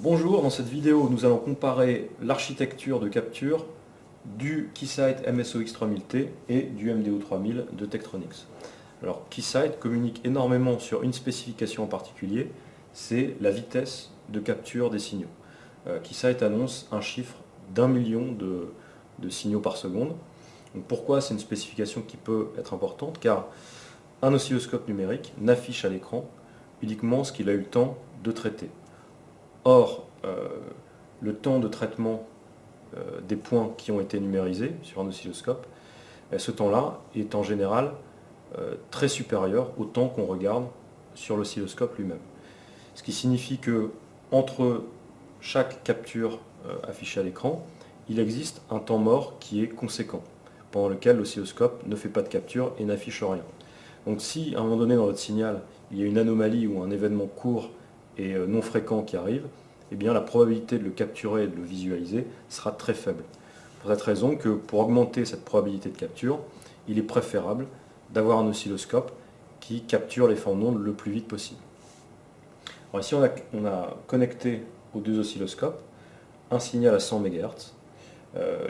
Bonjour, dans cette vidéo nous allons comparer l'architecture de capture du Keysight MSOX3000T et du MDO3000 de Tektronix. Alors Keysight communique énormément sur une spécification en particulier, c'est la vitesse de capture des signaux. Keysight annonce un chiffre d'1 million de signaux par seconde. Donc pourquoi c'est une spécification qui peut être importante? Car un oscilloscope numérique n'affiche à l'écran uniquement ce qu'il a eu le temps de traiter. Or, le temps de traitement des points qui ont été numérisés sur un oscilloscope, ce temps-là est en général très supérieur au temps qu'on regarde sur l'oscilloscope lui-même. Ce qui signifie que entre chaque capture affichée à l'écran, il existe un temps mort qui est conséquent, pendant lequel l'oscilloscope ne fait pas de capture et n'affiche rien. Donc si à un moment donné dans votre signal, il y a une anomalie ou un événement court et non fréquent qui arrive, eh bien la probabilité de le capturer et de le visualiser sera très faible. Pour cette raison que pour augmenter cette probabilité de capture, il est préférable d'avoir un oscilloscope qui capture les formes d'ondes le plus vite possible. Alors ici on a connecté aux deux oscilloscopes un signal à 100 MHz.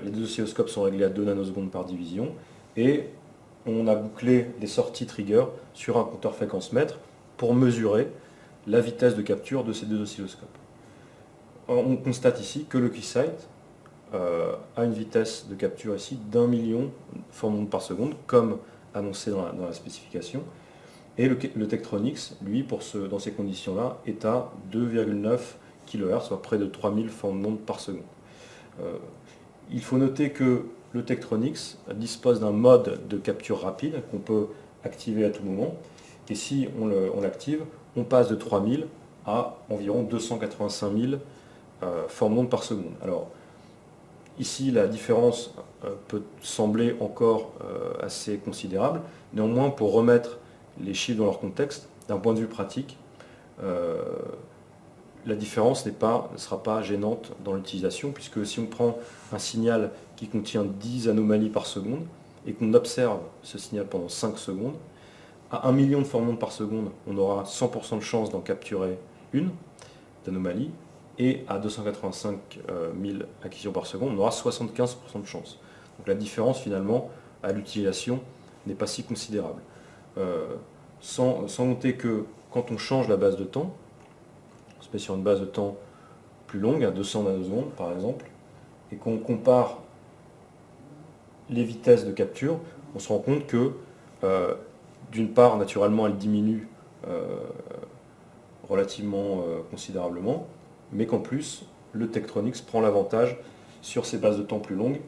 Les deux oscilloscopes sont réglés à 2 nanosecondes par division et on a bouclé des sorties trigger sur un compteur fréquence mètre pour mesurer la vitesse de capture de ces deux oscilloscopes. On constate ici que le Keysight a une vitesse de capture ici d'1 million de formes d'ondes par seconde, comme annoncé dans la spécification. Et le Tektronix, lui, dans ces conditions-là, est à 2,9 kHz, soit près de 3000 formes d'ondes par seconde. Il faut noter que le Tektronix dispose d'un mode de capture rapide qu'on peut activer à tout moment. Et si on l'active, on passe de 3000 à environ 285 000 formes d'ondes par seconde. Alors, ici, la différence peut sembler encore assez considérable. Néanmoins, pour remettre les chiffres dans leur contexte, d'un point de vue pratique, la différence ne sera pas gênante dans l'utilisation, puisque si on prend un signal qui contient 10 anomalies par seconde et qu'on observe ce signal pendant 5 secondes, à 1 million de formes d'ondes par seconde, on aura 100% de chance d'en capturer une d'anomalie, et à 285 000 acquisitions par seconde, on aura 75% de chance. Donc la différence finalement à l'utilisation n'est pas si considérable. Sans noter que quand on change la base de temps, on se met sur une base de temps plus longue, à 200 nanosecondes par exemple, et qu'on compare les vitesses de capture, on se rend compte que d'une part, naturellement, elle diminue relativement considérablement, mais qu'en plus, le Tektronix prend l'avantage sur ces bases de temps plus longues.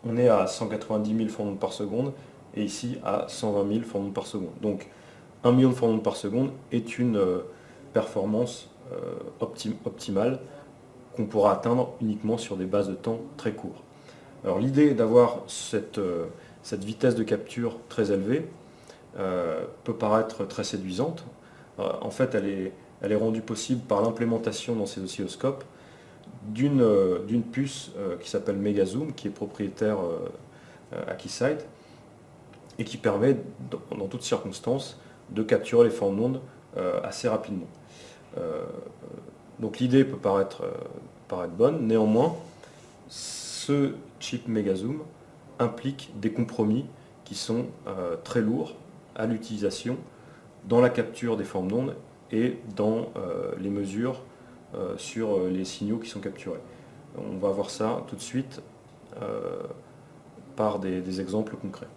On est à 190 000 formes d'ondes par seconde, et ici à 120 000 formes d'ondes par seconde. Donc 1 million de formes d'ondes par seconde est une performance optimale qu'on pourra atteindre uniquement sur des bases de temps très courtes. Alors l'idée d'avoir cette vitesse de capture très élevée peut paraître très séduisante. En fait, elle est rendue possible par l'implémentation dans ces oscilloscopes d'une puce qui s'appelle Megazoom, qui est propriétaire à Keysight, et qui permet, dans toutes circonstances, de capturer les formes d'ondes assez rapidement. Donc l'idée peut paraître bonne, néanmoins, ce chip Megazoom implique des compromis qui sont très lourds à l'utilisation dans la capture des formes d'ondes et dans les mesures sur les signaux qui sont capturés. On va voir ça tout de suite par des exemples concrets.